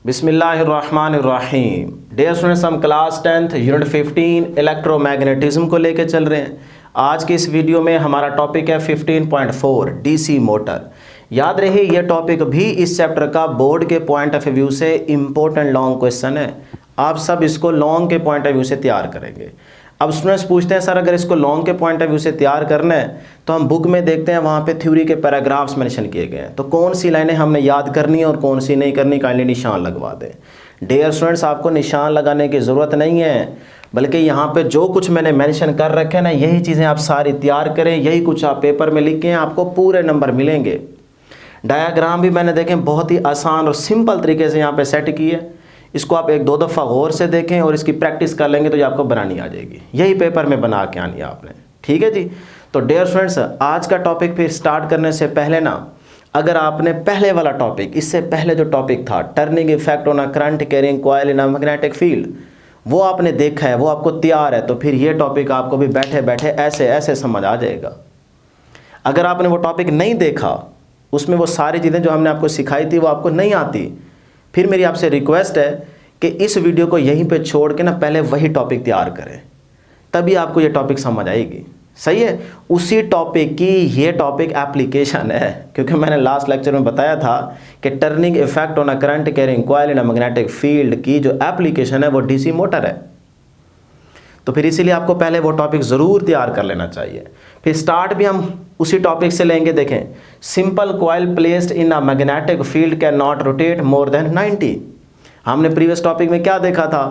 बिस्मिल्लाहिर्रहमानिर्रहीम। Dear students, हम class 10th unit 15 electromagnetism को लेकर चल रहे हैं। आज की इस वीडियो में हमारा टॉपिक है 15.4 डीसी मोटर। याद रहे ये टॉपिक भी इस चैप्टर का बोर्ड के पॉइंट ऑफ व्यू से इम्पोर्टेंट लॉन्ग क्वेश्चन है। आप सब इसको लॉन्ग के पॉइंट ऑफ व्यू से तैयार करेंगे। अब स्टूडेंट्स पूछते हैं सर अगर इसको लॉन्ग के पॉइंट ऑफ व्यू से तैयार करना है तो हम बुक में देखते हैं वहाँ पे थ्योरी के पैराग्राफ्स मेंशन किए गए हैं, तो कौन सी लाइनें हमने याद करनी है और कौन सी नहीं करनी, काइंडली निशान लगवा दें। डियर स्टूडेंट्स, आपको निशान लगाने की ज़रूरत नहीं है, बल्कि यहाँ पे जो कुछ मैंने मेंशन कर रखे हैं ना, यही चीज़ें आप सारी तैयार करें, यही कुछ आप पेपर में लिखें, आपको पूरे नंबर मिलेंगे। डायाग्राम भी मैंने देखें बहुत ही आसान और सिंपल तरीके से यहाँ पे सेट की है। इसको आप एक दो दफ़ा गौर से देखें और इसकी प्रैक्टिस कर लेंगे तो ये आपको बनानी आ जाएगी। यही पेपर में बना के आनी है आपने, ठीक है जी। तो डियर स्टूडेंट्स, आज का टॉपिक फिर स्टार्ट करने से पहले ना, अगर आपने पहले वाला टॉपिक, इससे पहले जो टॉपिक था turning effect on a current carrying coil in a magnetic field, वो आपने देखा है, वो आपको तैयार है, तो फिर ये टॉपिक आपको भी बैठे बैठे ऐसे ऐसे समझ आ जाएगा। अगर आपने वो टॉपिक नहीं देखा, उसमें वो सारी चीज़ें जो हमने आपको सिखाई थी वो आपको नहीं आती, फिर मेरी आपसे रिक्वेस्ट है कि इस वीडियो को यहीं पे छोड़ के ना पहले वही टॉपिक तैयार करें, तभी आपको ये टॉपिक समझ आएगी। सही है, उसी टॉपिक की ये टॉपिक एप्लीकेशन है, क्योंकि मैंने लास्ट लेक्चर में बताया था कि turning effect on a current carrying coil in a magnetic field की जो एप्लीकेशन है वो डीसी मोटर है। तो फिर इसीलिए आपको पहले वो टॉपिक ज़रूर तैयार कर लेना चाहिए। फिर स्टार्ट भी हम उसी टॉपिक से लेंगे। देखें, simple coil placed in a magnetic field can not rotate more than 90। हमने प्रीवियस टॉपिक में क्या देखा था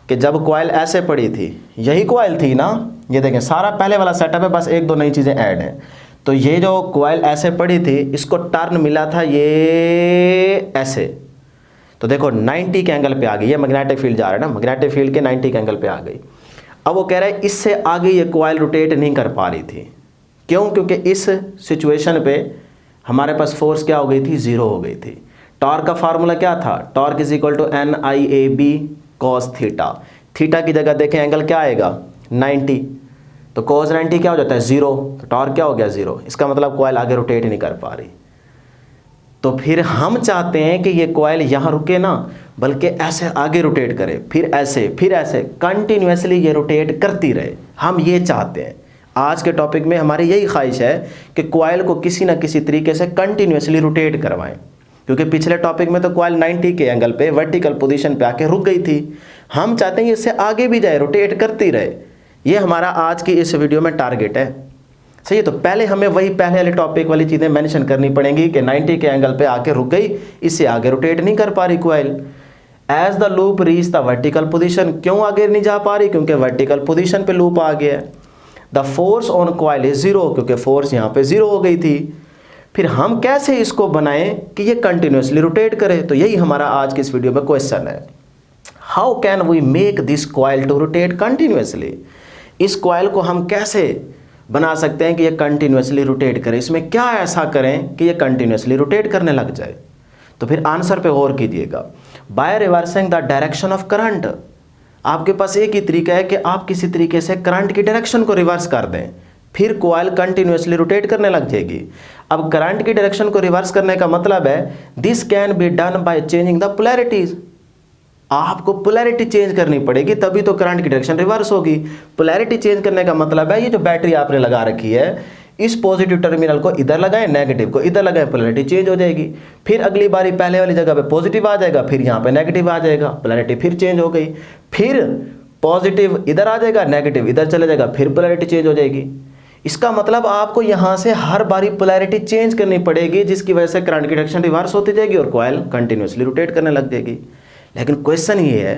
कि जब कॉइल ऐसे पड़ी थी, यही कॉइल थी ना, ये देखें सारा पहले वाला सेटअप है, बस एक दो नई चीज़ें ऐड हैं। तो ये जो कॉइल ऐसे पड़ी थी, इसको टर्न मिला था ये ऐसे, तो देखो 90 के एंगल पे आ गई, ये मैग्नेटिक फील्ड जा रहा है ना, मैग्नेटिक फील्ड के 90 के एंगल पे आ गई। अब वो कह रहा है इससे आगे ये कॉइल रोटेट नहीं कर पा रही थी। क्यों? क्योंकि इस सिचुएशन पे हमारे पास फोर्स क्या हो गई थी, ज़ीरो हो गई थी। टॉर्क का फार्मूला क्या था, torque is equal to NIAB cos theta. Theta की जगह देखें एंगल क्या आएगा, 90, तो cos 90 क्या हो जाता है, ज़ीरो, तो टॉर्क क्या हो गया, ज़ीरो। इसका मतलब कॉइल आगे रोटेट नहीं कर पा रही। तो फिर हम चाहते हैं कि ये कॉइल यहाँ रुके ना, बल्कि ऐसे आगे रोटेट करे, फिर ऐसे कंटिन्यूसली ये रोटेट करती रहे। हम ये चाहते हैं। आज के टॉपिक में हमारी यही ख्वाहिश है कि कॉइल को किसी ना किसी तरीके से कंटिन्यूसली रोटेट करवाएं, क्योंकि पिछले टॉपिक में तो कॉइल 90 के एंगल पे वर्टिकल पोजीशन पे आके रुक गई थी। हम चाहते हैं इससे आगे भी जाए, रोटेट करती रहे। ये हमारा आज की इस वीडियो में टारगेट है। सही है, तो पहले हमें वही पहले वाले टॉपिक वाली चीज़ें मेंशन करनी पड़ेंगी कि 90 के एंगल पे आके रुक गई, इससे आगे रोटेट नहीं कर पा रही coil. As the loop reach the vertical position, क्यों आगे नहीं जा पा रही, क्योंकि वर्टिकल पोजीशन पे लूप आ गया है। The force on coil is zero, क्योंकि फोर्स यहाँ पे ज़ीरो हो गई थी। फिर हम कैसे इसको बनाएं कि ये कंटिन्यूसली रोटेट करे, तो यही हमारा आज की इस वीडियो में क्वेश्चन है। How can we make this coil to rotate continuously. इस कॉइल को हम कैसे बना सकते हैं कि ये कंटिन्यूसली रोटेट करे, इसमें क्या ऐसा करें कि ये कंटिन्यूसली रोटेट करने लग जाए। तो फिर आंसर पे गौर कीजिएगा। By reversing the direction of current, आपके पास एक ही तरीका है कि आप किसी तरीके से करंट की डायरेक्शन को रिवर्स कर दें, फिर कॉइल कंटिन्यूसली रोटेट करने लग जाएगी। अब करंट की डायरेक्शन को रिवर्स करने का मतलब है this can be done by changing the polarities. आपको पोलैरिटी चेंज करनी पड़ेगी, तभी तो करंट की डायरेक्शन रिवर्स होगी। पोलैरिटी चेंज करने का मतलब है ये जो बैटरी आपने लगा रखी है, इस पॉजिटिव टर्मिनल को इधर लगाएं, नेगेटिव को इधर लगाएं, पोलैरिटी चेंज हो जाएगी। फिर अगली बारी पहले वाली जगह पे पॉजिटिव आ जाएगा, फिर यहाँ पे नेगेटिव आ जाएगा, पोलैरिटी फिर चेंज हो गई। फिर पॉजिटिव इधर आ जाएगा, नेगेटिव इधर चले जाएगा, फिर पोलैरिटी चेंज हो जाएगी। इसका मतलब आपको यहाँ से हर बारी पोलैरिटी चेंज करनी पड़ेगी, जिसकी वजह से करंट की डायरेक्शन रिवर्स होती जाएगी और कॉइल कंटिन्यूसली रोटेट करने लग जाएगी। लेकिन क्वेश्चन ये है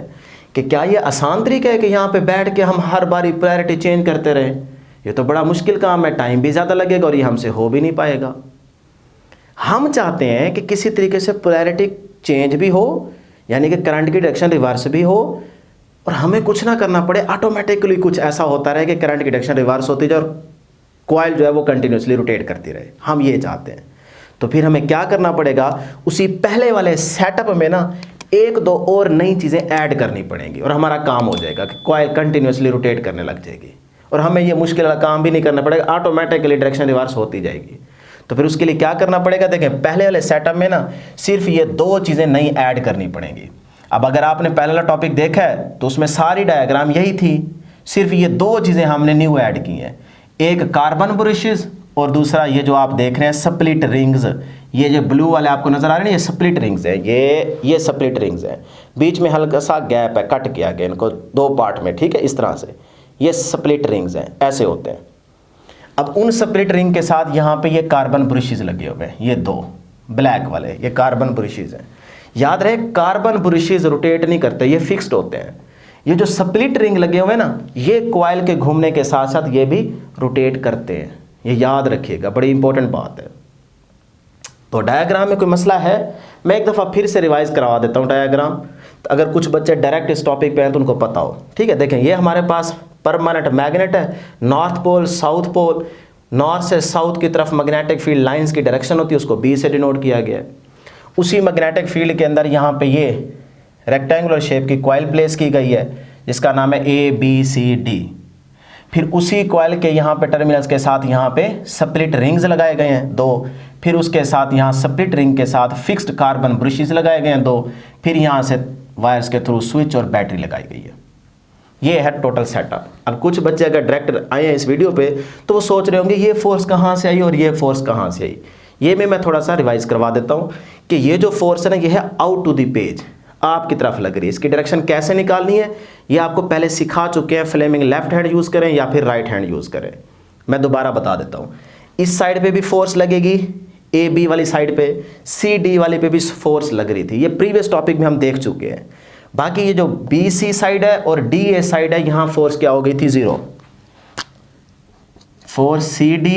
कि क्या ये आसान तरीका है कि यहाँ पे बैठ के हम हर बारी पोलैरिटी चेंज करते रहें? ये तो बड़ा मुश्किल काम है, टाइम भी ज़्यादा लगेगा और ये हमसे हो भी नहीं पाएगा। हम चाहते हैं कि किसी तरीके से पोलैरिटी चेंज भी हो, यानी कि करंट की डायरेक्शन रिवर्स भी हो, और हमें कुछ ना करना पड़े, ऑटोमेटिकली कुछ ऐसा होता रहे कि करंट की डायरेक्शन रिवर्स होती जाए और कॉइल जो है वो कंटिन्यूसली रोटेट करती रहे। हम ये चाहते हैं। तो फिर हमें क्या करना पड़ेगा, उसी पहले वाले सेटअप में ना एक दो और नई चीज़ें ऐड करनी पड़ेंगी और हमारा काम हो जाएगा कि कॉइल कंटिन्यूसली रोटेट करने लग जाएगी और हमें ये मुश्किल वाला काम भी नहीं करना पड़ेगा, ऑटोमेटिकली डायरेक्शन रिवर्स होती जाएगी। तो फिर उसके लिए क्या करना पड़ेगा, देखें पहले वाले सेटअप में ना सिर्फ ये दो चीज़ें नई ऐड करनी पड़ेंगी। अब अगर आपने पहला वाला टॉपिक देखा है तो उसमें सारी डायग्राम यही थी, सिर्फ ये दो चीज़ें हमने न्यू ऐड की हैं, एक कार्बन ब्रशेस और दूसरा ये जो आप देख रहे हैं स्प्लिट रिंग्स। ये जो ब्लू वाले आपको नजर आ रहे हैं ये स्प्लिट रिंग्स है, ये स्प्लिट रिंग्स है, बीच में हल्का सा गैप है, कट किया गया इनको दो पार्ट में, ठीक है, इस तरह से ये स्प्लिट रिंग्स हैं, ऐसे होते हैं। अब उन स्प्लिट रिंग के साथ यहाँ पे ये कार्बन ब्रशेस लगे हुए हैं, ये दो ब्लैक वाले ये कार्बन ब्रशेस हैं। याद रहे कार्बन ब्रशेस रोटेट नहीं करते, ये फिक्स्ड होते हैं। ये जो स्प्लिट रिंग लगे हुए हैं ना, ये कॉइल के घूमने के साथ साथ ये भी रोटेट करते हैं, ये याद रखिएगा, बड़ी इंपॉर्टेंट बात है। तो डायग्राम में कोई मसला है, मैं एक दफ़ा फिर से रिवाइज करवा देता हूँ डायग्राम, तो अगर कुछ बच्चे डायरेक्ट इस टॉपिक पे हैं तो उनको पता हो। ठीक है, देखें ये हमारे पास परमानेंट मैग्नेट है, north pole south pole, north से साउथ की तरफ मैग्नेटिक फील्ड लाइंस की डायरेक्शन होती है, उसको बी से डिनोट किया गया है। उसी मैग्नेटिक फील्ड के अंदर यहाँ पे ये रेक्टेंगुलर शेप की कॉइल प्लेस की गई है जिसका नाम है ABCD। फिर उसी कॉइल के यहाँ पे टर्मिनल्स के साथ यहाँ पे स्प्लिट रिंग्स लगाए गए हैं दो, फिर उसके साथ यहाँ स्प्लिट रिंग के साथ फिक्स्ड कार्बन ब्रशेस लगाए गए हैं दो, फिर यहाँ से वायर्स के थ्रू स्विच और बैटरी लगाई गई है। ये है टोटल सेटअप। अब कुछ बच्चे अगर डायरेक्ट आए हैं इस वीडियो पे तो वो सोच रहे होंगे ये फोर्स कहाँ से आई और ये फोर्स कहाँ से आई। ये मैं थोड़ा सा रिवाइज करवा देता हूँ कि ये जो फोर्स है ना, ये है आउट टू द पेज, आपकी तरफ लग रही है। इसकी डायरेक्शन कैसे निकालनी है ये आपको पहले सिखा चुके हैं, फ्लेमिंग लेफ्ट हैंड यूज़ करें या फिर राइट हैंड यूज़ करें। मैं दोबारा बता देता हूँ, इस साइड पे भी फोर्स लगेगी, AB वाली साइड पे, CD वाली पे भी फोर्स लग रही थी, ये प्रीवियस टॉपिक में हम देख चुके हैं। बाकी ये जो BC साइड है और DA साइड है, यहाँ फोर्स क्या हो गई थी, 0। फोर्स CD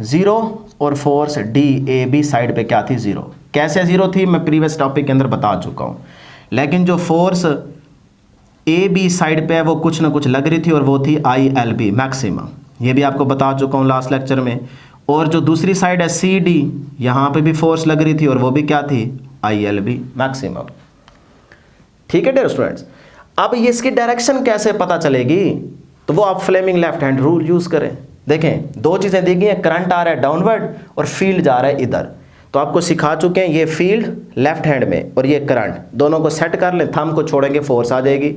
0 और फोर्स DAB साइड पे क्या थी, 0। कैसे 0 थी मैं प्रीवियस टॉपिक के अंदर बता चुका हूँ। लेकिन जो फोर्स AB साइड पे है वो कुछ ना कुछ लग रही थी और वो थी ILB मैक्सिमम, ये भी आपको बता चुका हूँ लास्ट लेक्चर में। और जो दूसरी साइड है CD, यहाँ पे भी फोर्स लग रही थी और वो भी क्या थी, ILB मैक्सिमम। ठीक है डियर स्टूडेंट्स, अब ये इसकी डायरेक्शन कैसे पता चलेगी, तो वो आप Fleming left hand rule use करें। देखें दो चीजें दी गई हैं, करंट आ रहा है डाउनवर्ड और फील्ड जा रहा है इधर। तो आपको सिखा चुके हैं ये फील्ड लेफ्ट हैंड में और ये करंट, दोनों को सेट कर लें, थंब को छोड़ेंगे फोर्स आ जाएगी।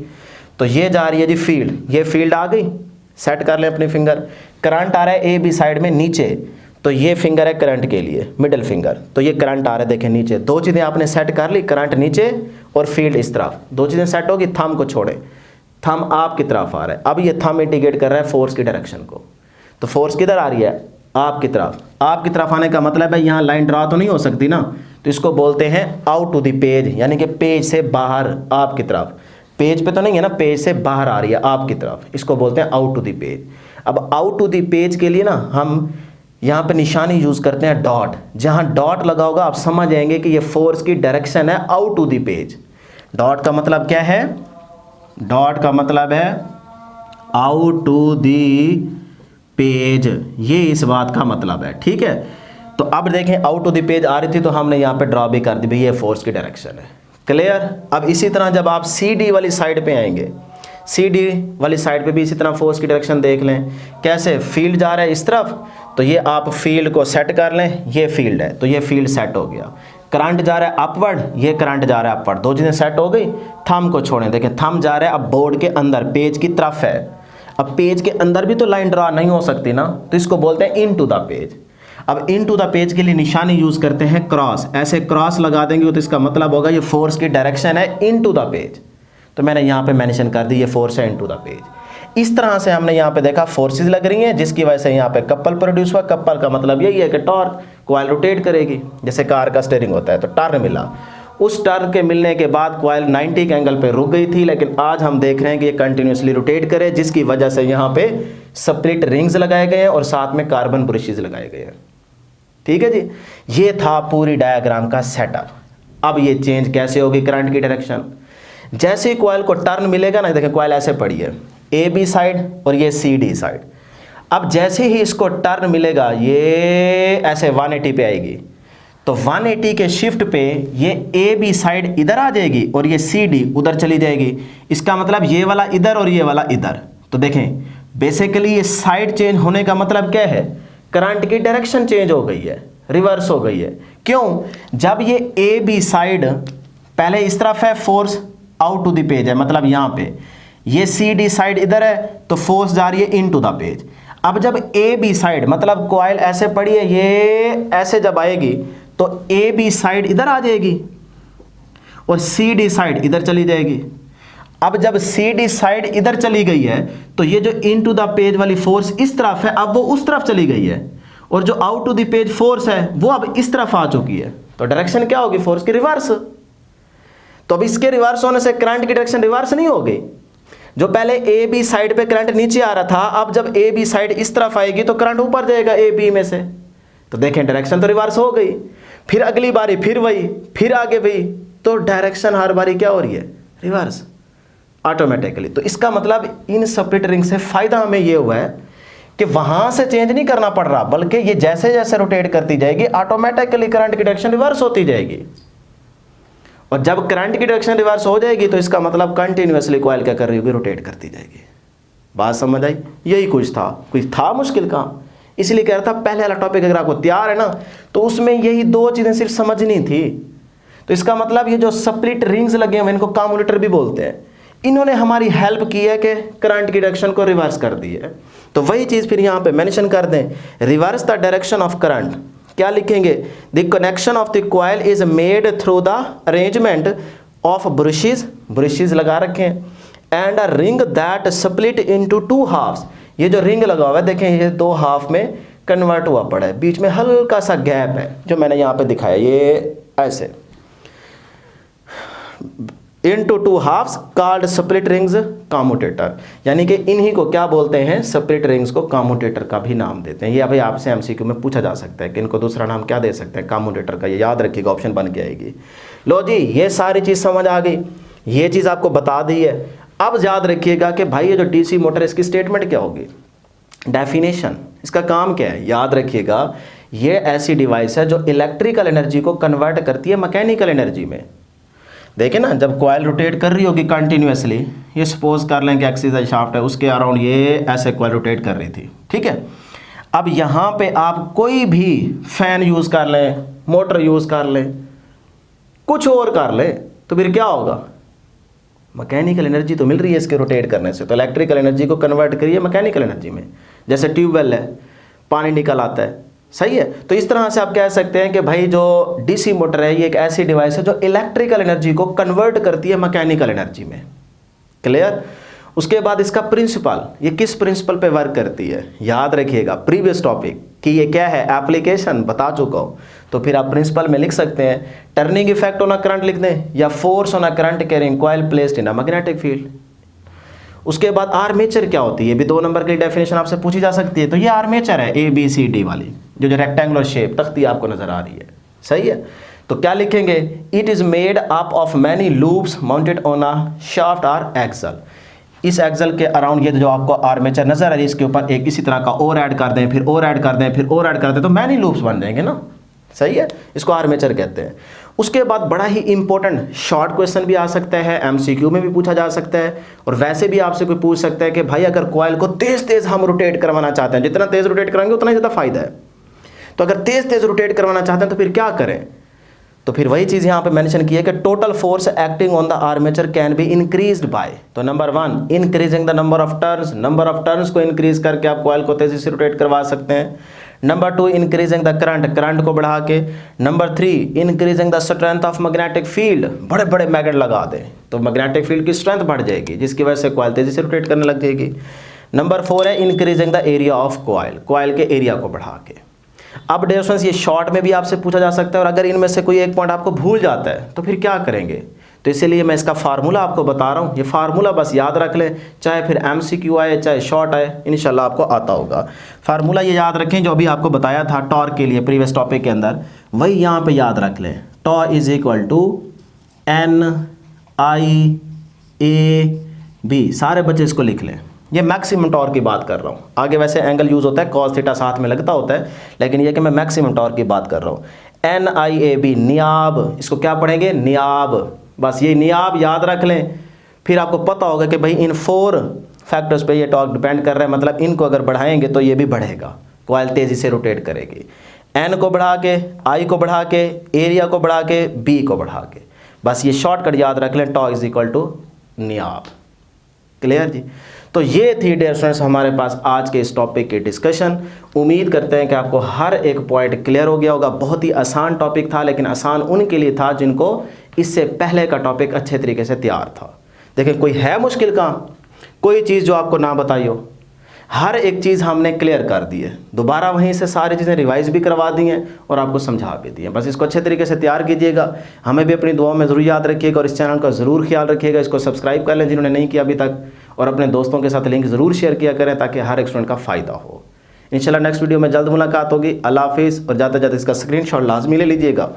तो ये जा रही है जी फील्ड, ये फील्ड आ गई, सेट कर लें अपनी फिंगर। करंट आ रहा है AB साइड में नीचे, तो ये फिंगर है करंट के लिए, मिडिल फिंगर, तो ये करंट आ रहा है देखें नीचे। दो चीज़ें आपने सेट कर ली, करंट नीचे और फील्ड इस तरफ, दो चीज़ें सेट होगी। थंब को छोड़ें, थंब आपकी तरफ आ रहा है, अब ये थंब इंडिकेट कर रहा है फोर्स की डायरेक्शन को। तो फोर्स किधर आ रही है, आपकी तरफ। आपकी तरफ आने का मतलब है यहाँ लाइन ड्रा तो नहीं हो सकती ना, तो इसको बोलते हैं आउट टू द पेज, यानी कि पेज से बाहर, आपकी तरफ। पेज पे तो नहीं है ना, पेज से बाहर आ रही है आपकी तरफ, इसको बोलते हैं आउट टू द पेज। अब आउट टू द पेज के लिए ना हम यहाँ पे निशानी यूज करते हैं डॉट। जहाँ डॉट लगा होगा आप समझ जाएंगे कि ये फोर्स की डायरेक्शन है out to the page. Dot का मतलब क्या है, डॉट का मतलब है आउट टू द पेज, ये इस बात का मतलब है। ठीक है, तो अब देखें आउट टू द पेज आ रही थी तो हमने यहाँ पे ड्रॉ भी कर दी भाई, ये फोर्स की डायरेक्शन है। क्लियर। अब इसी तरह जब आप CD वाली साइड पे आएंगे, CD वाली साइड पे भी इसी तरह फोर्स की डायरेक्शन देख लें। कैसे, फील्ड जा रहा है इस तरफ, तो ये आप फील्ड को सेट कर लें, ये फील्ड है तो ये फील्ड सेट हो गया। करंट जा रहा है अपवर्ड, ये करंट जा रहा है अपवर्ड, दो चीज़ें सेट हो गई। थंब को छोड़ें, देखें थंब जा रहा है अब बोर्ड के अंदर, पेज की तरफ है। अब पेज के अंदर भी तो लाइन ड्रा नहीं हो सकती ना, तो इसको बोलते हैं इन टू द पेज। अब इन टू द पेज के लिए निशानी यूज करते हैं क्रॉस, ऐसे क्रॉस लगा देंगे तो इसका मतलब होगा ये फोर्स की डायरेक्शन है इन टू द पेज। तो मैंने यहाँ पे मेंशन कर दी ये फोर्स है इन टू द पेज। इस तरह से हमने यहाँ पे देखा फोर्सेस लग रही हैं जिसकी वजह से यहाँ पे कपल प्रोड्यूस हुआ। कपल का मतलब यही है कि टॉर्क, कॉइल रोटेट करेगी, जैसे कार का स्टीयरिंग होता है तो टर्न मिला। उस टर्न के मिलने के बाद कॉइल 90 के एंगल पे रुक गई थी, लेकिन आज हम देख रहे हैं कि ये कंटिन्यूसली रोटेट करे, जिसकी वजह से यहाँ पे स्प्लिट रिंग्स लगाए गए हैं और साथ में कार्बन ब्रशेस लगाए गए हैं। ठीक है जी, ये था पूरी डायग्राम का सेटअप। अब ये चेंज कैसे होगी करंट की डायरेक्शन, जैसे ही कॉइल को टर्न मिलेगा ना, देखें कॉइल ऐसे पड़ी है AB साइड और ये CD साइड। अब जैसे ही इसको टर्न मिलेगा ये ऐसे 180 पे आएगी, तो 180 के शिफ्ट पे ये AB साइड इधर आ जाएगी और ये CD उधर चली जाएगी। इसका मतलब ये वाला इधर और ये वाला इधर। तो देखें बेसिकली ये साइड चेंज होने का मतलब क्या है, करंट की डायरेक्शन चेंज हो गई है, रिवर्स हो गई है। क्यों, जब ये AB साइड पहले इस तरफ है force out to the page है, मतलब यहाँ पे ये सी डी साइड इधर है तो फोर्स जा रही है इन टू द पेज। अब जब ए बी साइड, मतलब कॉइल ऐसे पड़ी है, ये ऐसे जब आएगी तो ए बी साइड इधर आ जाएगी और सी डी साइड इधर चली जाएगी। अब जब सी डी साइड इधर चली गई है तो ये जो इन टू द पेज वाली फोर्स इस तरफ है, अब वो उस तरफ चली गई है, और जो out to the page force है वो अब इस तरफ आ चुकी है। तो डायरेक्शन क्या होगी? फोर्स की रिवर्स। तो अब इसके रिवर्स होने से करंट की डायरेक्शन रिवर्स नहीं होगी। जो पहले ए बी साइड पे करंट नीचे आ रहा था, अब जब ए बी साइड इस तरफ आएगी तो करंट ऊपर जाएगा ए बी में से। तो देखें डायरेक्शन तो रिवर्स हो गई। फिर अगली बारी फिर वही, फिर आगे वही, तो डायरेक्शन हर बारी क्या हो रही है? Reverse automatically. तो इसका मतलब इन स्प्लिट रिंग से फायदा हमें ये हुआ है कि वहां से चेंज नहीं करना पड़ रहा, बल्कि ये जैसे जैसे रोटेट करती जाएगी ऑटोमेटिकली करंट की डायरेक्शन रिवर्स होती जाएगी। और जब करंट की डायरेक्शन रिवर्स हो जाएगी तो इसका मतलब कंटिन्यूअसली कॉइल क्या कर रही होगी? रोटेट करती जाएगी। बात समझ आई? यही कुछ था मुश्किल काम, इसलिए कह रहा था पहले वाला टॉपिक अगर आपको तैयार है ना तो उसमें यही दो चीजें सिर्फ समझनी थी। तो इसका मतलब ये जो स्प्लिट रिंग्स लगे हुए इनको कम्यूटेटर भी बोलते हैं, इन्होंने हमारी हेल्प की है कि करंट की डायरेक्शन को रिवर्स कर दी है। तो वही चीज फिर यहाँ पे मेंशन कर दें, reverse the direction of current. क्या लिखेंगे? The connection of the coil is made through the arrangement of brushes लगा रखे हैं, and a ring that split into two halves. ये जो रिंग लगा हुआ है देखें, ये दो हाफ में कन्वर्ट हुआ पड़ा है, बीच में हल्का सा गैप है जो मैंने यहाँ पे दिखाया, ये ऐसे into two halves called split rings commutator. यानी कि इन्हीं को क्या बोलते हैं? स्प्लिट रिंग्स को कम्यूटेटर का भी नाम देते हैं। ये अभी आपसे एमसीक्यू में पूछा जा सकता है कि इनको दूसरा नाम क्या दे सकते हैं कम्यूटेटर का, ये याद रखिएगा, ऑप्शन बन के आएगी। लो जी, ये सारी चीज़ समझ आ गई, ये चीज़ आपको बता दी है। अब याद रखिएगा कि भाई ये जो डीसी मोटर, इसकी स्टेटमेंट क्या होगी? डेफिनेशन। इसका काम क्या है? याद रखिएगा, ये ऐसी डिवाइस है जो इलेक्ट्रिकल एनर्जी को कन्वर्ट करती है मैकेनिकल एनर्जी में। देखिए ना, जब कॉइल रोटेट कर रही होगी कंटिन्यूअसली, ये सपोज कर लें कि एक्सिस शाफ्ट है, उसके अराउंड ये ऐसे कॉइल रोटेट कर रही थी, ठीक है। अब यहाँ पे आप कोई भी फैन यूज़ कर लें, मोटर यूज़ कर लें, कुछ और कर लें, तो फिर क्या होगा? मैकेनिकल एनर्जी तो मिल रही है इसके रोटेट करने से, तो इलेक्ट्रिकल एनर्जी को कन्वर्ट करिए मैकेनिकल एनर्जी में। जैसे ट्यूबवेल है, पानी निकल आता है, सही है। तो इस तरह से आप कह सकते हैं कि भाई जो डीसी मोटर है ये एक ऐसी डिवाइस है जो इलेक्ट्रिकल एनर्जी को कन्वर्ट करती है मैकेनिकल एनर्जी में। क्लियर? उसके बाद इसका प्रिंसिपल, ये किस प्रिंसिपल पे वर्क करती है? याद रखिएगा प्रीवियस टॉपिक कि ये क्या है, एप्लीकेशन बता चुका हूँ। तो फिर आप प्रिंसिपल में लिख सकते हैं turning effect on a current लिख दें, या force on a current carrying coil placed in a magnetic field. उसके बाद आर्मेचर क्या होती है, ये भी 2 नंबर की डेफिनेशन आपसे पूछी जा सकती है। तो ये आर्मेचर है ABCD वाली, जो रेक्टेंगुलर शेप तख्ती आपको नजर आ रही है, सही है। तो क्या लिखेंगे? It is made up of many loops mounted on a shaft or axle. इस एक्सल के अराउंड ये जो आपको आर्मेचर नजर आ रही है, इसके ऊपर एक इसी तरह का और ऐड कर दें, फिर और ऐड कर दें, फिर और ऐड कर दें, तो मैनी लूप्स बन जाएंगे ना, सही है। इसको आर्मेचर कहते हैं। उसके बाद बड़ा ही इंपॉर्टेंट शॉर्ट क्वेश्चन भी आ सकता है, MCQ में भी पूछा जा सकता है, और वैसे भी आपसे कोई पूछ सकता है कि भाई अगर कॉइल को तेज तेज हम रोटेट करवाना चाहते हैं, जितना तेज रोटेट कराएंगे उतना ही ज़्यादा फायदा है, तो अगर तेज तेज रोटेट करवाना चाहते हैं तो फिर क्या करें? तो फिर वही चीज़ यहाँ पे मेंशन की है कि total force acting on the armature can be increased by. तो number 1 increasing the number of turns को इंक्रीज करके आप कॉइल को तेजी से रोटेट करवा सकते हैं। नंबर 2 इंक्रीजिंग द करंट को बढ़ा के। Number 3 increasing the strength of magnetic field, बड़े बड़े मैग्नेट लगा दें तो मैग्नेटिक फील्ड की स्ट्रेंथ बढ़ जाएगी, जिसकी वजह से कॉइल तेजी से रोटेट करने लग जाएगी। नंबर 4 है increasing the area of coil के एरिया को बढ़ा के। अब डिफरेंस ये शॉर्ट में भी आपसे पूछा जा सकता है, और अगर इनमें से कोई एक पॉइंट आपको भूल जाता है तो फिर क्या करेंगे? तो इसीलिए मैं इसका फार्मूला आपको बता रहा हूँ, ये फार्मूला बस याद रख लें, चाहे फिर MCQ आए चाहे शॉर्ट आए, इंशाल्लाह आपको आता होगा। फार्मूला ये याद रखें जो अभी आपको बताया था टॉर्क के लिए प्रीवियस टॉपिक के अंदर, वही यहाँ पे याद रख लें। Tau is equal to NIAB, सारे बच्चे इसको लिख लें। ये मैक्सिमम टॉर्क की बात कर रहा हूँ, आगे वैसे एंगल यूज़ होता है, कॉस थीटा साथ में लगता होता है, लेकिन ये कि मैं मैक्सिमम टॉर्क की बात कर रहा हूँ। NIAB नियाब, इसको क्या पढ़ेंगे? नियाब। बस ये नियाब याद रख लें, फिर आपको पता होगा कि भाई इन 4 फैक्टर्स पे ये टॉर्क डिपेंड कर रहा है, मतलब इनको अगर बढ़ाएंगे तो ये भी बढ़ेगा, कॉइल तेज़ी से रोटेट करेगी। N को बढ़ा के, I को बढ़ा के, एरिया को बढ़ा के, B को बढ़ा के, बस ये शॉर्टकट याद रख लें, टॉ इज इक्वल टू नियाब। क्लियर जी। तो ये थी डियर स्टूडेंट्स हमारे पास आज के इस टॉपिक की डिस्कशन। उम्मीद करते हैं कि आपको हर एक पॉइंट क्लियर हो गया होगा। बहुत ही आसान टॉपिक था, लेकिन आसान उनके लिए था जिनको इससे पहले का टॉपिक अच्छे तरीके से तैयार था। देखिए कोई है मुश्किल काम, कोई चीज़ जो आपको ना बताई हो, हर एक चीज़ हमने क्लियर कर दी है। दोबारा वहीं से सारी चीज़ें रिवाइज भी करवा दी हैं और आपको समझा भी दी हैं। बस इसको अच्छे तरीके से तैयार कीजिएगा। हमें भी अपनी दुआओं में ज़रूर याद रखिएगा और इस चैनल का ज़रूर ख्याल रखिएगा। इसको सब्सक्राइब कर लें जिन्होंने नहीं किया अभी तक, और अपने दोस्तों के साथ लिंक ज़रूर शेयर किया करें ताकि हर एक स्टूडेंट का फ़ायदा हो। इंशाल्लाह नेक्स्ट वीडियो में जल्द मुलाकात होगी। अल्लाह हाफिज़। और जाते जाते इसका स्क्रीनशॉट लाजमी ले लीजिएगा।